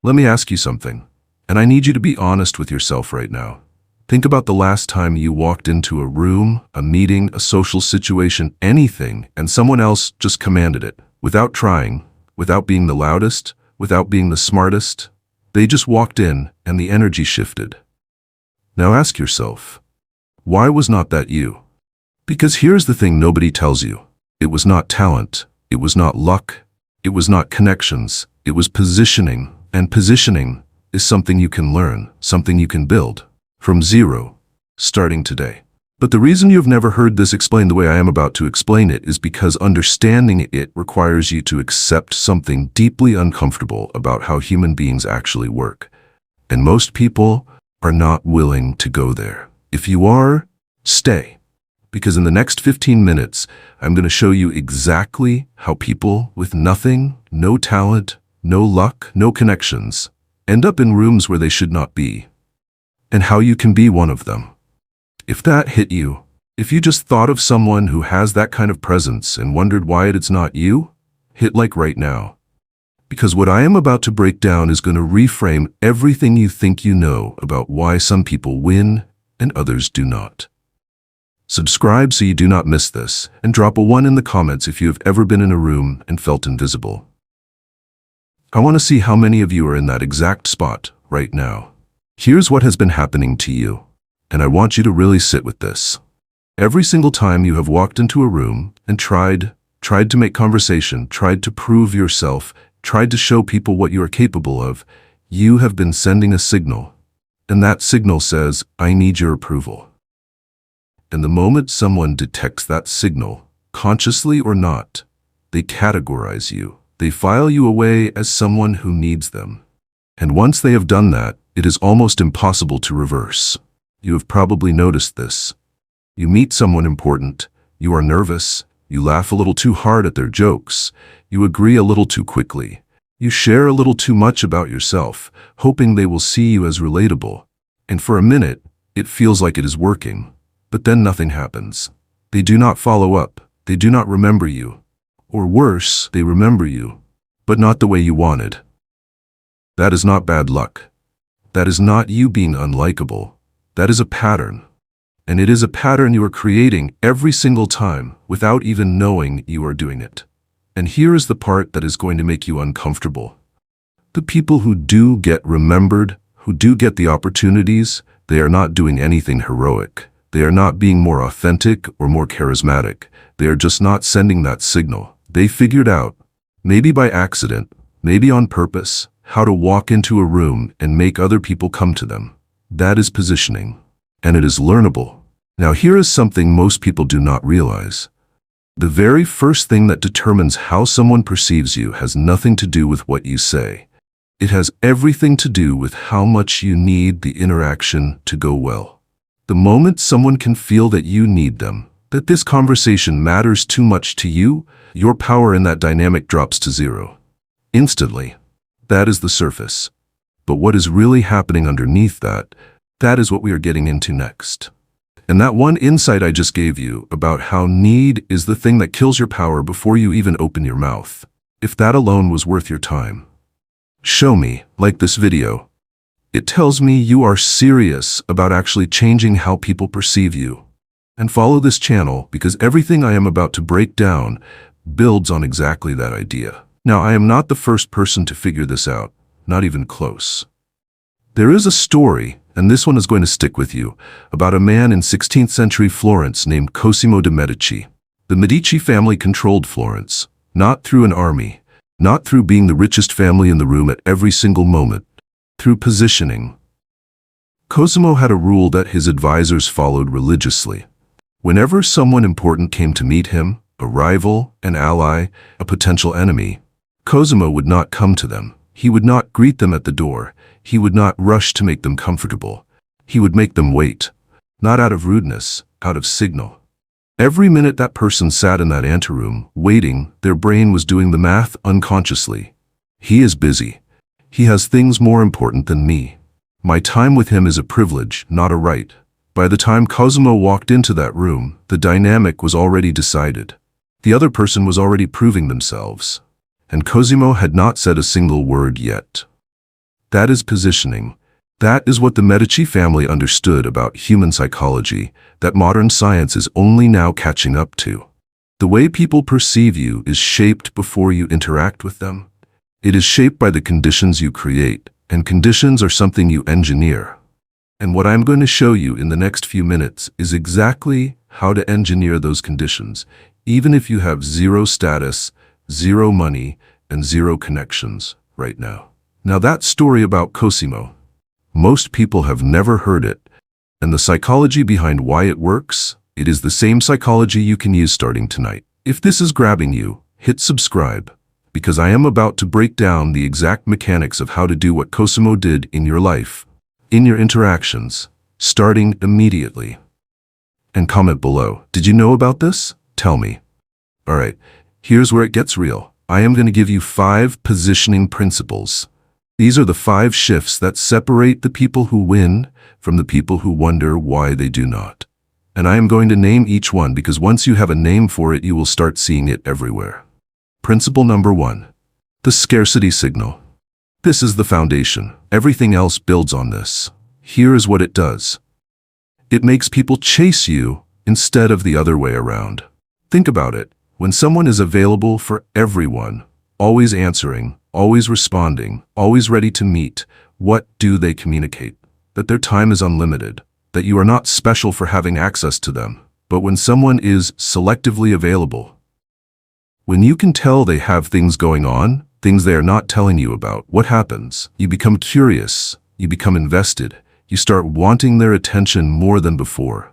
Let me ask you something, and I need you to be honest with yourself right now. Think about the last time you walked into a room, a meeting, a social situation, anything, and someone else just commanded it, without trying, without being the loudest, without being the smartest. They just walked in, and the energy shifted. Now ask yourself, why was not that you? Because here's the thing nobody tells you. It was not talent. It was not luck. It was not connections. It was positioning. And positioning is something you can learn, something you can build, from zero, starting today. But the reason you've never heard this explained the way I am about to explain it is because understanding it requires you to accept something deeply uncomfortable about how human beings actually work. And most people are not willing to go there. If you are, stay. Because in the next 15 minutes, I'm going to show you exactly how people with nothing, no talent, no luck, no connections, end up in rooms where they should not be, and how you can be one of them. If that hit you, if you just thought of someone who has that kind of presence and wondered why it's not you, hit like right now. Because what I am about to break down is going to reframe everything you think you know about why some people win and others do not. Subscribe so you do not miss this, and drop a 1 in the comments if you have ever been in a room and felt invisible. I want to see how many of you are in that exact spot right now. Here's what has been happening to you, and I want you to really sit with this. Every single time you have walked into a room and tried to make conversation, tried to prove yourself, tried to show people what you are capable of, you have been sending a signal, and that signal says, I need your approval. And the moment someone detects that signal, consciously or not, they categorize you. They file you away as someone who needs them. And once they have done that, it is almost impossible to reverse. You have probably noticed this. You meet someone important, you are nervous, you laugh a little too hard at their jokes, you agree a little too quickly, you share a little too much about yourself, hoping they will see you as relatable. And for a minute, it feels like it is working. But then nothing happens. They do not follow up. They do not remember you. Or worse, they remember you, but not the way you wanted. That is not bad luck. That is not you being unlikable. That is a pattern. And it is a pattern you are creating every single time without even knowing you are doing it. And here is the part that is going to make you uncomfortable. The people who do get remembered, who do get the opportunities, they are not doing anything heroic. They are not being more authentic or more charismatic. They are just not sending that signal. They figured out, maybe by accident, maybe on purpose, how to walk into a room and make other people come to them. That is positioning, and it is learnable. Now here is something most people do not realize. The very first thing that determines how someone perceives you has nothing to do with what you say. It has everything to do with how much you need the interaction to go well. The moment someone can feel that you need them, that this conversation matters too much to you, your power in that dynamic drops to zero. Instantly. That is the surface. But what is really happening underneath that is what we are getting into next. And that one insight I just gave you about how need is the thing that kills your power before you even open your mouth. If that alone was worth your time, show me, like this video. It tells me you are serious about actually changing how people perceive you. And follow this channel because everything I am about to break down builds on exactly that idea. Now, I am not the first person to figure this out, not even close. There is a story, and this one is going to stick with you, about a man in 16th century Florence named Cosimo de' Medici. The Medici family controlled Florence, not through an army, not through being the richest family in the room at every single moment, through positioning. Cosimo had a rule that his advisors followed religiously. Whenever someone important came to meet him, a rival, an ally, a potential enemy, Cosimo would not come to them. He would not greet them at the door. He would not rush to make them comfortable. He would make them wait, not out of rudeness, out of signal. Every minute that person sat in that anteroom, waiting, their brain was doing the math unconsciously. He is busy. He has things more important than me. My time with him is a privilege, not a right. By the time Cosimo walked into that room, the dynamic was already decided. The other person was already proving themselves. And Cosimo had not said a single word yet. That is positioning. That is what the Medici family understood about human psychology that modern science is only now catching up to. The way people perceive you is shaped before you interact with them. It is shaped by the conditions you create, and conditions are something you engineer. And what I'm going to show you in the next few minutes is exactly how to engineer those conditions, even if you have zero status, zero money, and zero connections right now. Now that story about Cosimo, most people have never heard it, and the psychology behind why it works, it is the same psychology you can use starting tonight. If this is grabbing you, hit subscribe, because I am about to break down the exact mechanics of how to do what Cosimo did in your life, in your interactions, starting immediately. And comment below, did you know about this? Tell me. Alright, here's where it gets real. I am going to give you 5 positioning principles. These are the 5 shifts that separate the people who win from the people who wonder why they do not. And I am going to name each one because once you have a name for it, you will start seeing it everywhere. Principle number 1, the scarcity signal. This is the foundation. Everything else builds on this. Here is what it does. It makes people chase you instead of the other way around. Think about it. When someone is available for everyone, always answering, always responding, always ready to meet, what do they communicate? That their time is unlimited, that you are not special for having access to them. But when someone is selectively available, when you can tell they have things going on, things they are not telling you about, what happens? You become curious, you become invested, you start wanting their attention more than before.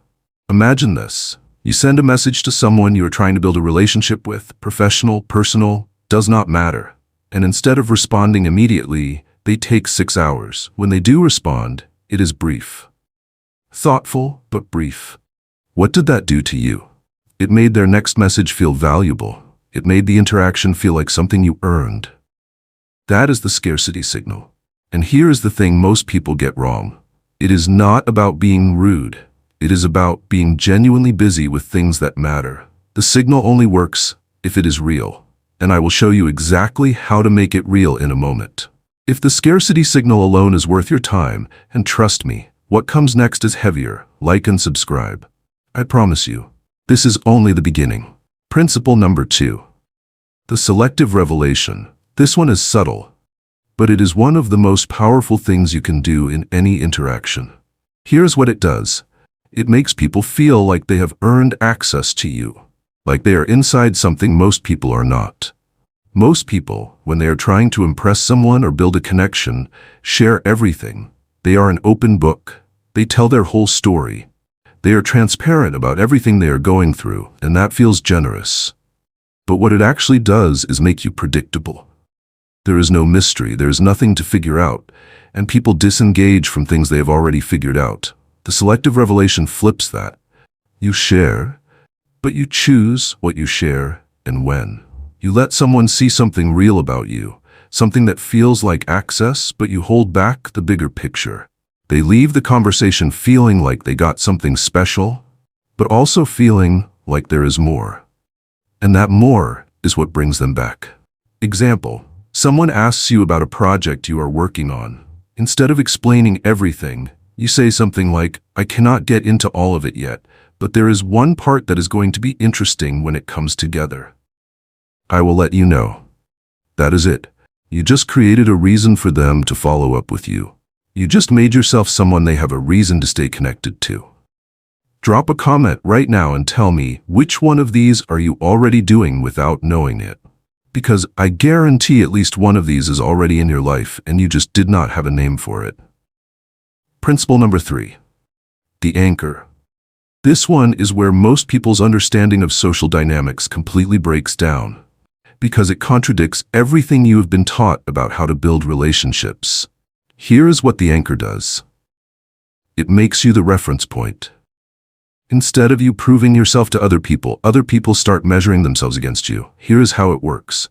Imagine this. You send a message to someone you are trying to build a relationship with, professional, personal, does not matter. And instead of responding immediately, they take 6 hours. When they do respond, it is brief. Thoughtful, but brief. What did that do to you? It made their next message feel valuable. It made the interaction feel like something you earned. That is the scarcity signal. And here is the thing most people get wrong. It is not about being rude. It is about being genuinely busy with things that matter. The signal only works if it is real. And I will show you exactly how to make it real in a moment. If the scarcity signal alone is worth your time, and trust me, what comes next is heavier. Like and subscribe. I promise you, this is only the beginning. Principle number 2. The selective revelation. This one is subtle, but it is one of the most powerful things you can do in any interaction. Here's what it does. It makes people feel like they have earned access to you, like they are inside something most people are not. Most people, when they are trying to impress someone or build a connection, share everything. They are an open book. They tell their whole story. They are transparent about everything they are going through, and that feels generous. But what it actually does is make you predictable. There is no mystery, there is nothing to figure out, and people disengage from things they have already figured out. The selective revelation flips that. You share, but you choose what you share and when. You let someone see something real about you, something that feels like access, but you hold back the bigger picture. They leave the conversation feeling like they got something special, but also feeling like there is more. And that more is what brings them back. Example, someone asks you about a project you are working on. Instead of explaining everything, you say something like, I cannot get into all of it yet, but there is one part that is going to be interesting when it comes together. I will let you know. That is it. You just created a reason for them to follow up with you. You just made yourself someone they have a reason to stay connected to. Drop a comment right now and tell me which one of these are you already doing without knowing it. Because I guarantee at least one of these is already in your life and you just did not have a name for it. Principle number 3. The anchor. This one is where most people's understanding of social dynamics completely breaks down, because it contradicts everything you have been taught about how to build relationships. Here is what the anchor does. It makes you the reference point. Instead of you proving yourself to other people start measuring themselves against you. Here is how it works.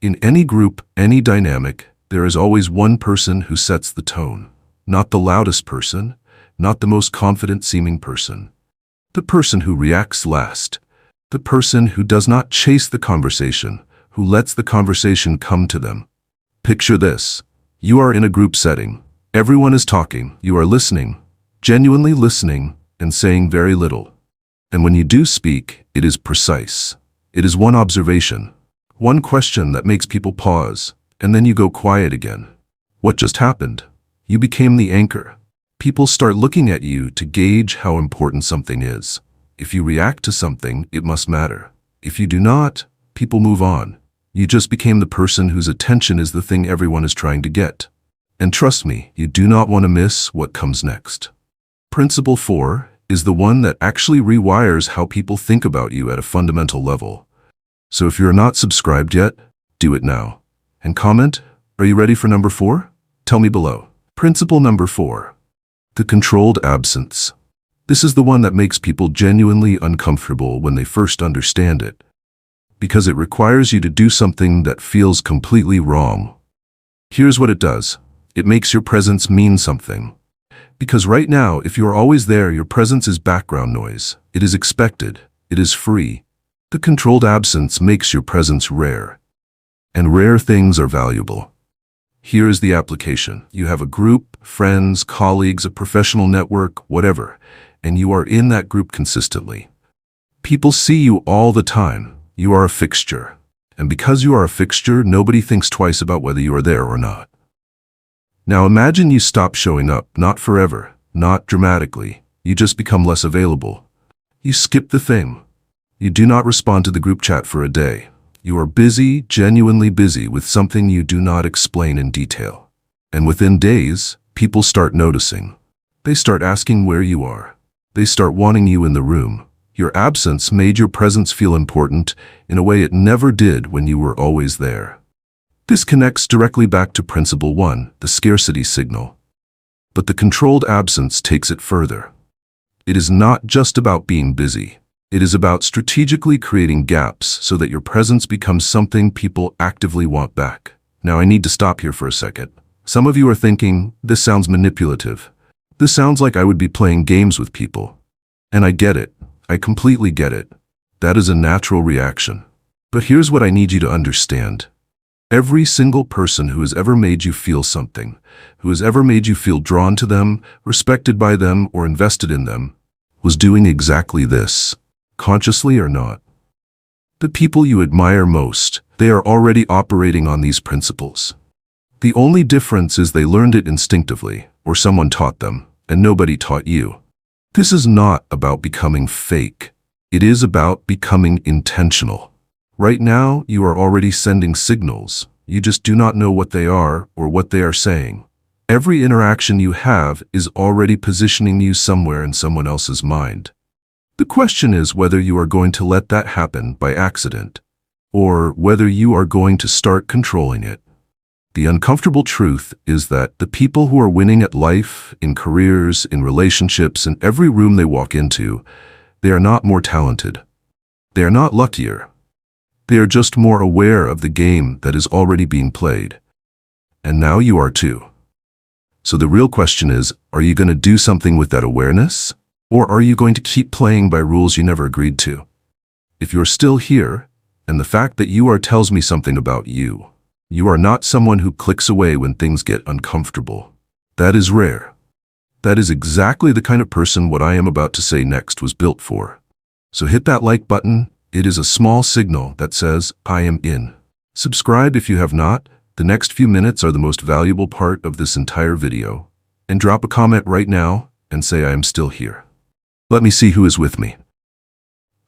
In any group, any dynamic, there is always one person who sets the tone. Not the loudest person, not the most confident-seeming person. The person who reacts last. The person who does not chase the conversation, who lets the conversation come to them. Picture this. You are in a group setting. Everyone is talking. You are listening, genuinely listening, and saying very little. And when you do speak, it is precise. It is one observation, one question that makes people pause, and then you go quiet again. What just happened? You became the anchor. People start looking at you to gauge how important something is. If you react to something, it must matter. If you do not, people move on. You just became the person whose attention is the thing everyone is trying to get. And trust me, you do not want to miss what comes next. Principle 4 is the one that actually rewires how people think about you at a fundamental level. So if you're not subscribed yet, do it now. And comment, are you ready for number 4? Tell me below. Principle number 4. The controlled absence. This is the one that makes people genuinely uncomfortable when they first understand it, because it requires you to do something that feels completely wrong. Here's what it does. It makes your presence mean something. Because right now, if you're always there, your presence is background noise. It is expected. It is free. The controlled absence makes your presence rare. And rare things are valuable. Here is the application. You have a group, friends, colleagues, a professional network, whatever, and you are in that group consistently. People see you all the time. You are a fixture. And because you are a fixture, nobody thinks twice about whether you are there or not. Now imagine you stop showing up, not forever, not dramatically. You just become less available. You skip the thing. You do not respond to the group chat for a day. You are busy, genuinely busy with something you do not explain in detail. And within days, people start noticing. They start asking where you are. They start wanting you in the room. Your absence made your presence feel important in a way it never did when you were always there. This connects directly back to Principle 1, the scarcity signal. But the controlled absence takes it further. It is not just about being busy. It is about strategically creating gaps so that your presence becomes something people actively want back. Now I need to stop here for a second. Some of you are thinking, this sounds manipulative. This sounds like I would be playing games with people. And I get it. I completely get it. That is a natural reaction. But here's what I need you to understand. Every single person who has ever made you feel something, who has ever made you feel drawn to them, respected by them, or invested in them, was doing exactly this, consciously or not. The people you admire most, they are already operating on these principles. The only difference is they learned it instinctively, or someone taught them, and nobody taught you. This is not about becoming fake. It is about becoming intentional. Right now, you are already sending signals. You just do not know what they are or what they are saying. Every interaction you have is already positioning you somewhere in someone else's mind. The question is whether you are going to let that happen by accident, or whether you are going to start controlling it. The uncomfortable truth is that the people who are winning at life, in careers, in relationships, in every room they walk into, they are not more talented. They are not luckier. They are just more aware of the game that is already being played. And now you are too. So the real question is, are you going to do something with that awareness? Or are you going to keep playing by rules you never agreed to? If you're still here, and the fact that you are tells me something about you. You are not someone who clicks away when things get uncomfortable. That is rare. That is exactly the kind of person what I am about to say next was built for. So hit that like button. It is a small signal that says, I am in. Subscribe if you have not. The next few minutes are the most valuable part of this entire video. And drop a comment right now and say I am still here. Let me see who is with me.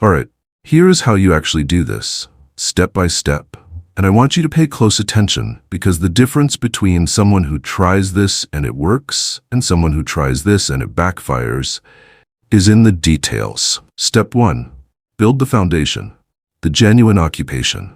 Alright, here is how you actually do this, step by step. And I want you to pay close attention, because the difference between someone who tries this and it works and someone who tries this and it backfires is in the details. Step 1. Build the foundation, the genuine occupation.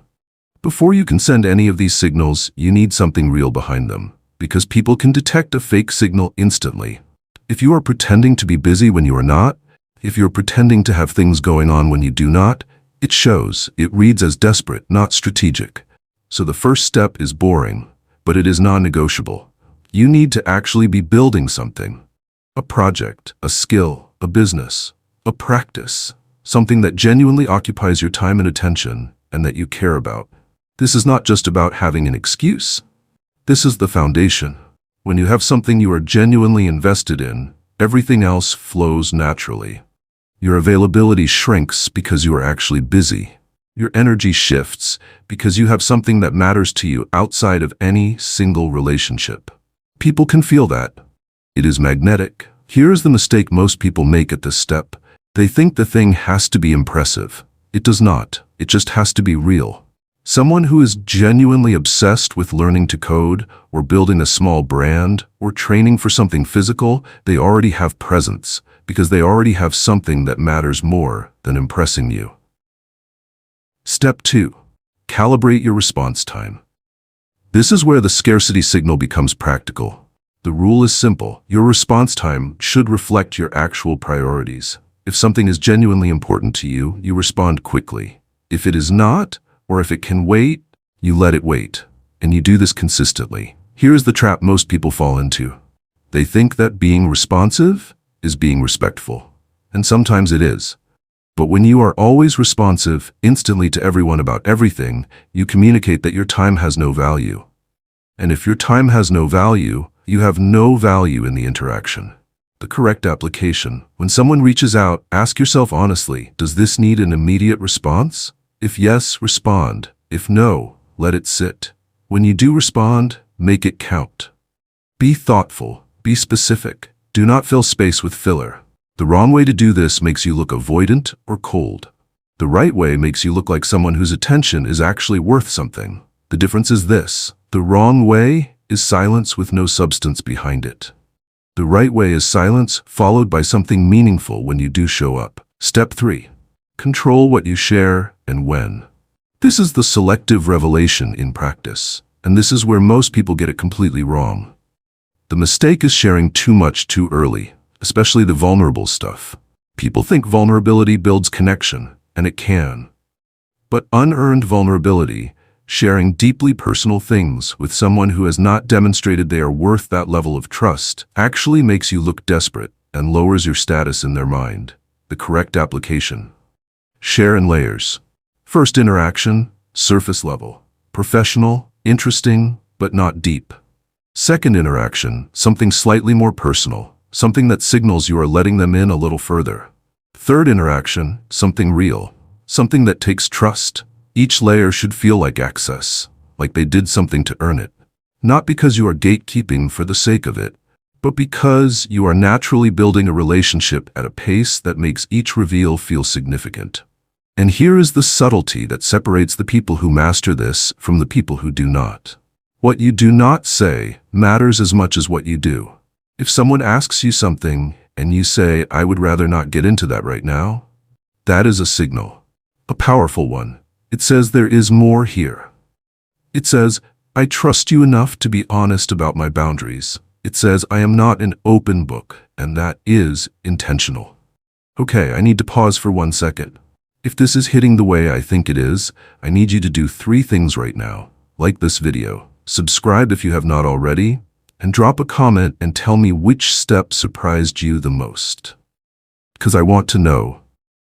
Before you can send any of these signals, you need something real behind them, because people can detect a fake signal instantly. If you are pretending to be busy when you are not, if you're pretending to have things going on when you do not, it shows. It reads as desperate, not strategic. So the first step is boring, but it is non-negotiable. You need to actually be building something. A project, a skill, a business, a practice. Something that genuinely occupies your time and attention and that you care about. This is not just about having an excuse. This is the foundation. When you have something you are genuinely invested in, everything else flows naturally. Your availability shrinks because you are actually busy. Your energy shifts because you have something that matters to you outside of any single relationship. People can feel that. It is magnetic. Here is the mistake most people make at this step. They think the thing has to be impressive. It does not. It just has to be real. Someone who is genuinely obsessed with learning to code, or building a small brand, or training for something physical, they already have presence, because they already have something that matters more than impressing you. Step 2. Calibrate your response time. This is where the scarcity signal becomes practical. The rule is simple. Your response time should reflect your actual priorities. If something is genuinely important to you, you respond quickly. If it is not, or if it can wait, you let it wait. And you do this consistently. Here is the trap most people fall into. They think that being responsive is being respectful. And sometimes it is. But when you are always responsive instantly to everyone about everything, you communicate that your time has no value. And if your time has no value, you have no value in the interaction. The correct application. When someone reaches out, ask yourself honestly, does this need an immediate response? If yes, respond. If no, let it sit. When you do respond, make it count. Be thoughtful. Be specific. Do not fill space with filler. The wrong way to do this makes you look avoidant or cold. The right way makes you look like someone whose attention is actually worth something. The difference is this. The wrong way is silence with no substance behind it. The right way is silence followed by something meaningful when you do show up. Step 3. Control what you share and when. This is the selective revelation in practice, and this is where most people get it completely wrong. The mistake is sharing too much too early, especially the vulnerable stuff. People think vulnerability builds connection, and it can. But unearned vulnerability, sharing deeply personal things with someone who has not demonstrated they are worth that level of trust, actually makes you look desperate and lowers your status in their mind. The correct application. Share in layers. First interaction, surface level. Professional, interesting, but not deep. Second interaction, something slightly more personal, something that signals you are letting them in a little further. Third interaction, something real, something that takes trust. Each layer should feel like access, like they did something to earn it. Not because you are gatekeeping for the sake of it, but because you are naturally building a relationship at a pace that makes each reveal feel significant. And here is the subtlety that separates the people who master this from the people who do not. What you do not say matters as much as what you do. If someone asks you something and you say, "I would rather not get into that right now," that is a signal, a powerful one. It says there is more here. It says, "I trust you enough to be honest about my boundaries." It says, "I am not an open book," and that is intentional. Okay, I need to pause for 1 second. If this is hitting the way I think it is, I need you to do 3 things right now. Like this video, subscribe if you have not already, and drop a comment and tell me which step surprised you the most. Because I want to know,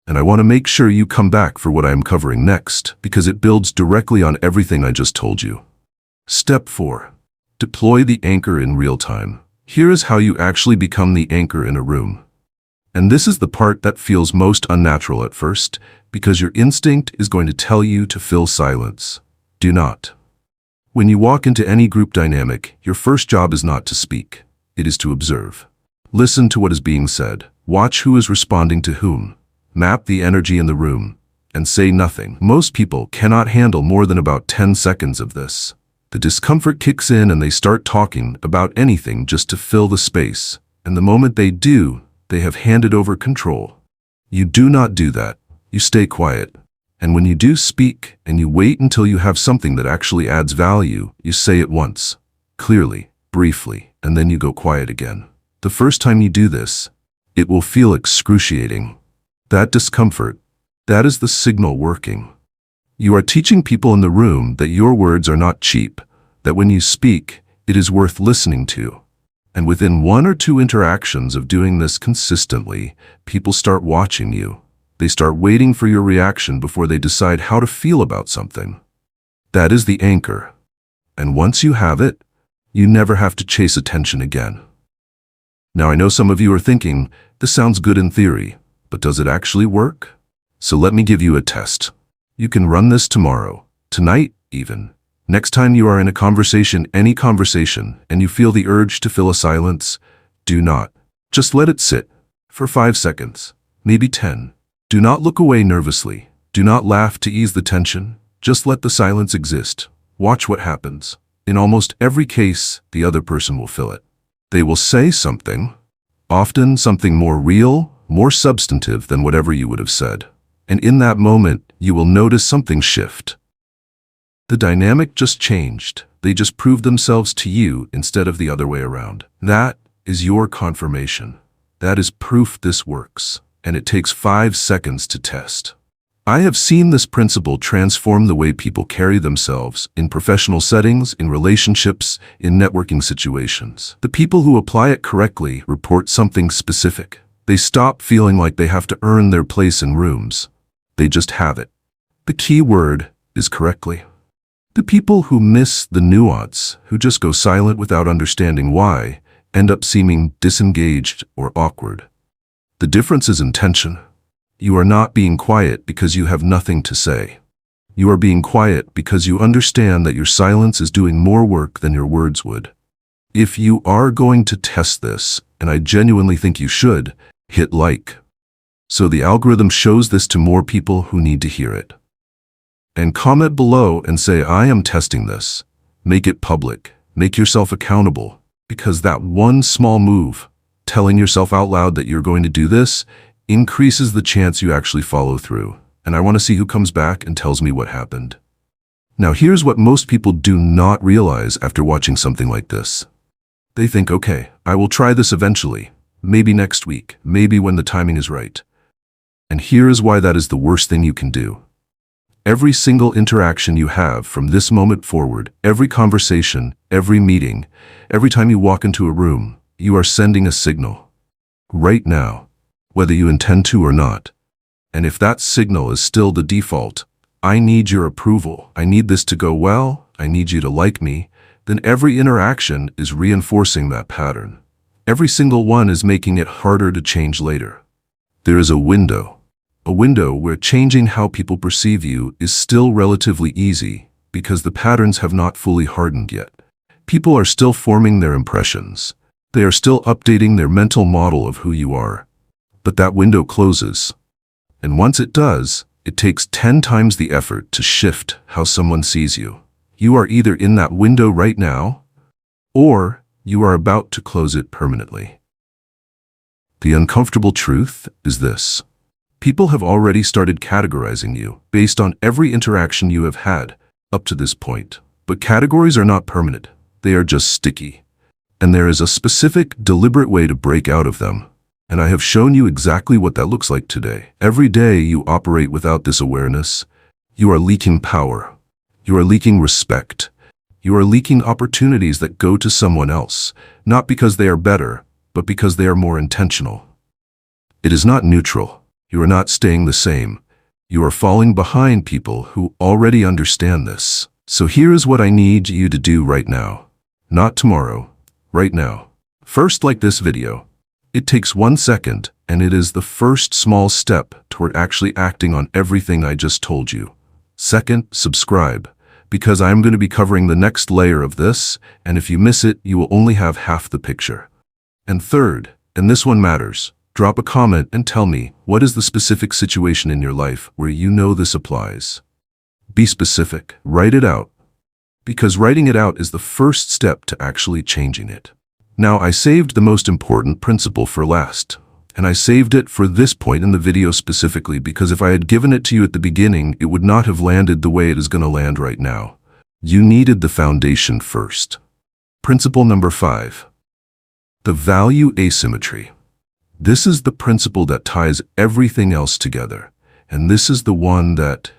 and I want to make sure you come back for what I am covering next, because it builds directly on everything I just told you. Step 4. Deploy the anchor in real time. Here is how you actually become the anchor in a room. And this is the part that feels most unnatural at first, because your instinct is going to tell you to fill silence. Do not. When you walk into any group dynamic, your first job is not to speak. It is to observe. Listen to what is being said. Watch who is responding to whom. Map the energy in the room, and say nothing. Most people cannot handle more than about 10 seconds of this. The discomfort kicks in and they start talking about anything just to fill the space. And the moment they do, they have handed over control. You do not do that. You stay quiet. And when you do speak, and you wait until you have something that actually adds value, you say it once, clearly, briefly, and then you go quiet again. The first time you do this, it will feel excruciating. That discomfort, that is the signal working. You are teaching people in the room that your words are not cheap, that when you speak, it is worth listening to. And within 1 or 2 interactions of doing this consistently, people start watching you. They start waiting for your reaction before they decide how to feel about something. That is the anchor. And once you have it, You never have to chase attention again. Now I know some of you are thinking, this sounds good in theory, but does it actually work? So let me give you a test. You can run this tomorrow, tonight even. Next time you are in a conversation, any conversation, and you feel the urge to fill a silence, do not. Just let it sit for 5 seconds, maybe 10. Do not look away nervously. Do not laugh to ease the tension. Just let the silence exist. Watch what happens. In almost every case, the other person will fill it. They will say something, often something more real, more substantive than whatever you would have said. And in that moment, you will notice something shift. The dynamic just changed. They just proved themselves to you instead of the other way around. That is your confirmation. That is proof this works, and it takes 5 seconds to test. I have seen this principle transform the way people carry themselves in professional settings, in relationships, in networking situations. The people who apply it correctly report something specific. They stop feeling like they have to earn their place in rooms. They just have it. The key word is correctly. The people who miss the nuance, who just go silent without understanding why, end up seeming disengaged or awkward. The difference is intention. You are not being quiet because you have nothing to say. You are being quiet because you understand that your silence is doing more work than your words would. If you are going to test this, and I genuinely think you should, hit like. So the algorithm shows this to more people who need to hear it. And comment below and say, I am testing this. Make it public. Make yourself accountable. Because that one small move, telling yourself out loud that you're going to do this, increases the chance you actually follow through. And I want to see who comes back and tells me what happened. Now here's what most people do not realize after watching something like this. They think, okay, I will try this eventually. Maybe next week. Maybe when the timing is right. And here is why that is the worst thing you can do. Every single interaction you have from this moment forward, every conversation, every meeting, every time you walk into a room, you are sending a signal. Right now, whether you intend to or not. And if that signal is still the default, I need your approval, I need this to go well, I need you to like me, then every interaction is reinforcing that pattern. Every single one is making it harder to change later. There is a window where changing how people perceive you is still relatively easy because the patterns have not fully hardened yet. People are still forming their impressions. They are still updating their mental model of who you are. But that window closes. And once it does, it takes 10 times the effort to shift how someone sees you. You are either in that window right now, or you are about to close it permanently. The uncomfortable truth is this. People have already started categorizing you based on every interaction you have had up to this point. But categories are not permanent. They are just sticky. And there is a specific, deliberate way to break out of them. And I have shown you exactly what that looks like today. Every day you operate without this awareness, you are leaking power. You are leaking respect. You are leaking opportunities that go to someone else, not because they are better, but because they are more intentional. It is not neutral. You are not staying the same. You are falling behind people who already understand this. So here is what I need you to do right now. Not tomorrow, right now. First, like this video. It takes 1 second, and it is the first small step toward actually acting on everything I just told you. Second, subscribe, because I'm going to be covering the next layer of this, and if you miss it, you will only have half the picture. And third, and this one matters, drop a comment and tell me, what is the specific situation in your life where you know this applies? Be specific. Write it out. Because writing it out is the first step to actually changing it. Now, I saved the most important principle for last. And I saved it for this point in the video specifically because if I had given it to you at the beginning, it would not have landed the way it is going to land right now. You needed the foundation first. Principle number 5. The value asymmetry. This is the principle that ties everything else together, and this is the one that,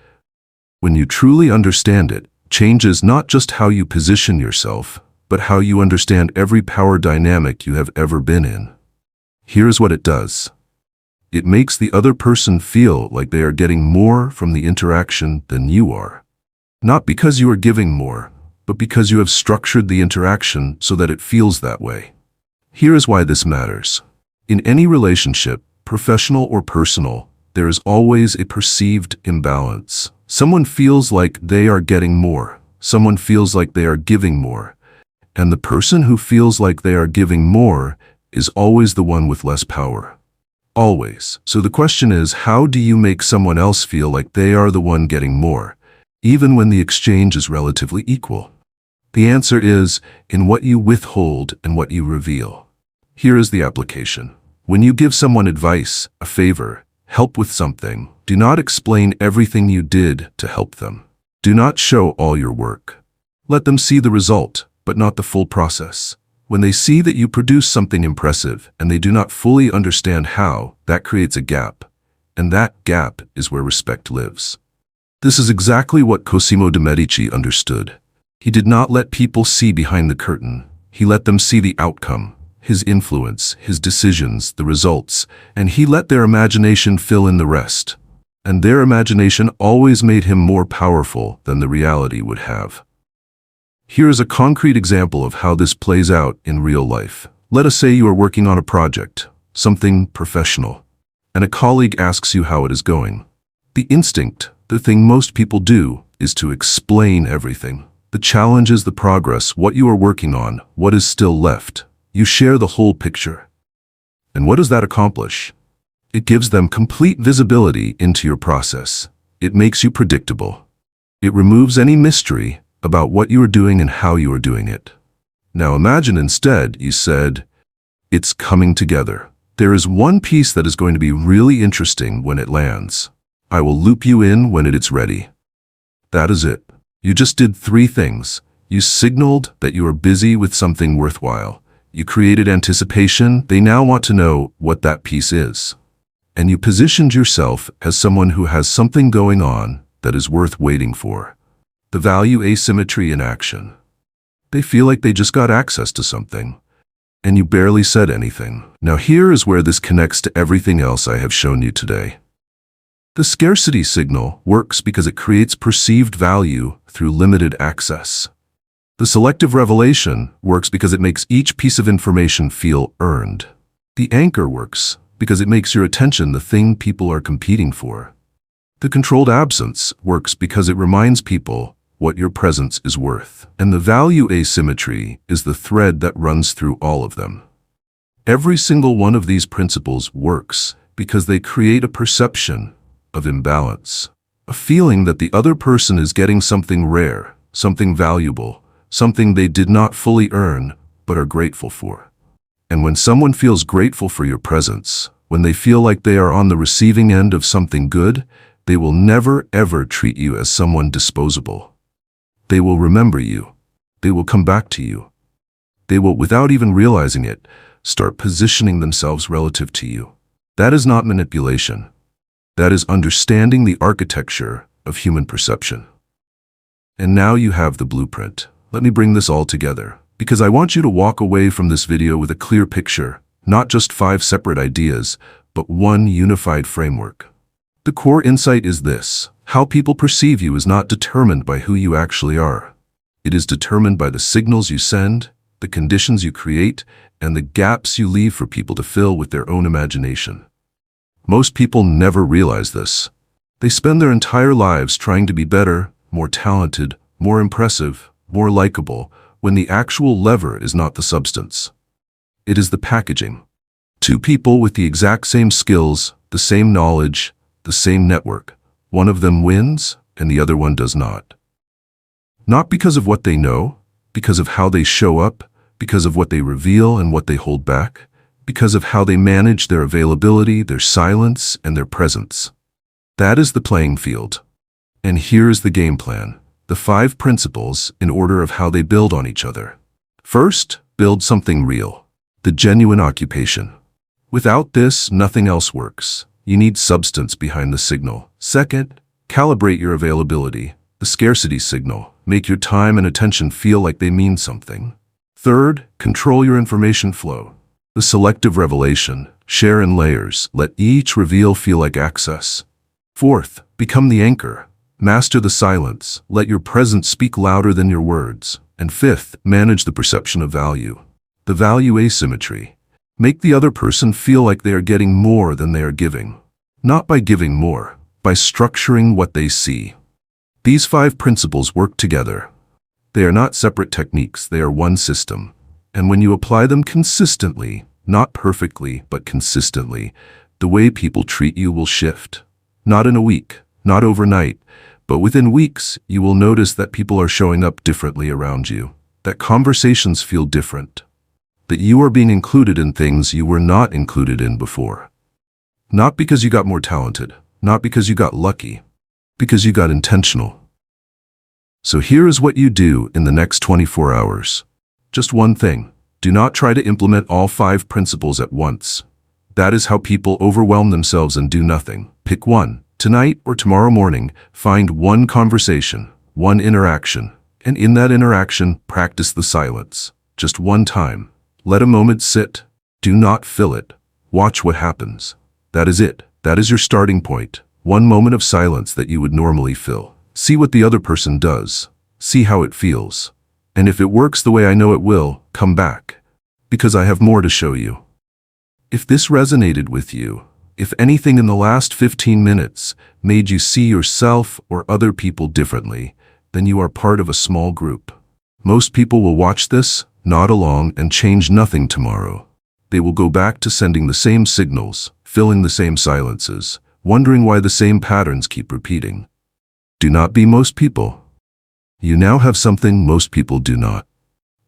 when you truly understand it, changes not just how you position yourself, but how you understand every power dynamic you have ever been in. Here's what it does. It makes the other person feel like they are getting more from the interaction than you are. Not because you are giving more, but because you have structured the interaction so that it feels that way. Here is why this matters. In any relationship, professional or personal, there is always a perceived imbalance. Someone feels like they are getting more. Someone feels like they are giving more. And the person who feels like they are giving more is always the one with less power. Always. So the question is, how do you make someone else feel like they are the one getting more, even when the exchange is relatively equal? The answer is in what you withhold and what you reveal. Here is the application. When you give someone advice, a favor, help with something, do not explain everything you did to help them. Do not show all your work. Let them see the result, but not the full process. When they see that you produce something impressive and they do not fully understand how, that creates a gap. And that gap is where respect lives. This is exactly what Cosimo de' Medici understood. He did not let people see behind the curtain. He let them see the outcome, his influence, his decisions, the results, and he let their imagination fill in the rest. And their imagination always made him more powerful than the reality would have. Here is a concrete example of how this plays out in real life. Let us say you are working on a project, something professional, and a colleague asks you how it is going. The instinct, the thing most people do, is to explain everything. The challenge is the progress, what you are working on, what is still left. You share the whole picture. And what does that accomplish? It gives them complete visibility into your process. It makes you predictable. It removes any mystery about what you are doing and how you are doing it. Now imagine instead you said, "It's coming together. There is one piece that is going to be really interesting when it lands. I will loop you in when it is ready." That is it. You just did 3 things. You signaled that you are busy with something worthwhile. You created anticipation. They now want to know what that piece is. And you positioned yourself as someone who has something going on that is worth waiting for. The value asymmetry in action. They feel like they just got access to something, and you barely said anything. Now here is where this connects to everything else I have shown you today. The scarcity signal works because it creates perceived value through limited access. The selective revelation works because it makes each piece of information feel earned. The anchor works because it makes your attention the thing people are competing for. The controlled absence works because it reminds people what your presence is worth. And the value asymmetry is the thread that runs through all of them. Every single one of these principles works because they create a perception of imbalance, a feeling that the other person is getting something rare, something valuable, something they did not fully earn but are grateful for. And when someone feels grateful for your presence, when they feel like they are on the receiving end of something good, they will never ever treat you as someone disposable. They will remember you. They will come back to you. They will, without even realizing it, start positioning themselves relative to you. That is not manipulation. That is understanding the architecture of human perception. And now you have the blueprint. Let me bring this all together, because I want you to walk away from this video with a clear picture, not just 5 separate ideas, but one unified framework. The core insight is this: how people perceive you is not determined by who you actually are. It is determined by the signals you send, the conditions you create, and the gaps you leave for people to fill with their own imagination. Most people never realize this. They spend their entire lives trying to be better, more talented, more impressive, more likable, when the actual lever is not the substance. It is the packaging. 2 people with the exact same skills, the same knowledge, the same network. One of them wins and the other one does not. Not because of what they know, because of how they show up, because of what they reveal and what they hold back, because of how they manage their availability, their silence, and their presence. That is the playing field. And here is the game plan. The 5 principles in order of how they build on each other. First, build something real. The genuine occupation. Without this, nothing else works. You need substance behind the signal. Second, calibrate your availability. The scarcity signal. Make your time and attention feel like they mean something. Third, control your information flow. The selective revelation. Share in layers. Let each reveal feel like access. Fourth, become the anchor. Master the silence. Let your presence speak louder than your words. And fifth, manage the perception of value. The value asymmetry. Make the other person feel like they are getting more than they are giving. Not by giving more, by structuring what they see. These 5 principles work together. They are not separate techniques, they are one system. And when you apply them consistently, not perfectly, but consistently, the way people treat you will shift. Not in a week, not overnight, but within weeks, you will notice that people are showing up differently around you, that conversations feel different, that you are being included in things you were not included in before. Not because you got more talented, not because you got lucky, because you got intentional. So here is what you do in the next 24 hours. Just one thing. Do not try to implement all 5 principles at once. That is how people overwhelm themselves and do nothing. Pick one. Tonight or tomorrow morning, find one conversation, one interaction, and in that interaction, practice the silence. Just one time. Let a moment sit. Do not fill it. Watch what happens. That is it. That is your starting point. One moment of silence that you would normally fill. See what the other person does. See how it feels. And if it works the way I know it will, come back. Because I have more to show you. If this resonated with you, if anything in the last 15 minutes made you see yourself or other people differently, then you are part of a small group. Most people will watch this, nod along, and change nothing tomorrow. They will go back to sending the same signals, filling the same silences, wondering why the same patterns keep repeating. Do not be most people. You now have something most people do not.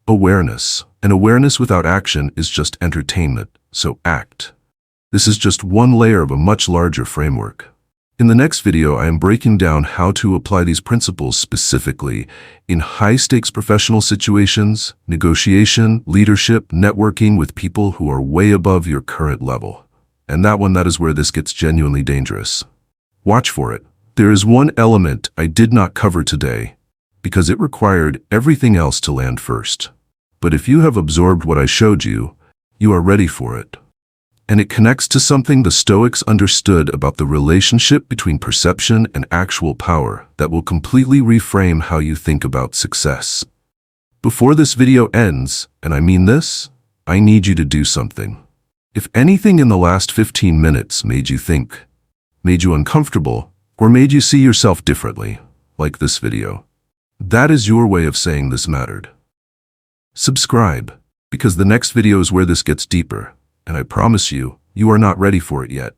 Awareness. And awareness without action is just entertainment, so act. This is just one layer of a much larger framework. In the next video, I am breaking down how to apply these principles specifically in high-stakes professional situations, negotiation, leadership, networking with people who are way above your current level. And that is where this gets genuinely dangerous. Watch for it. There is one element I did not cover today, because it required everything else to land first. But if you have absorbed what I showed you, you are ready for it. And it connects to something the Stoics understood about the relationship between perception and actual power that will completely reframe how you think about success. Before this video ends, and I mean this, I need you to do something. If anything in the last 15 minutes made you think, made you uncomfortable, or made you see yourself differently, like this video, that is your way of saying this mattered. Subscribe, because the next video is where this gets deeper. And I promise you, you are not ready for it yet.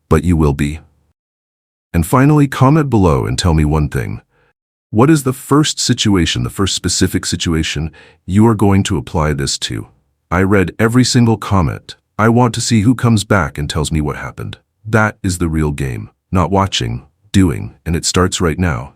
But you will be. And finally, comment below and tell me one thing. What is the first situation, the first specific situation you are going to apply this to? I read every single comment. I want to see who comes back and tells me what happened. That is the real game. Not watching, doing, and it starts right now.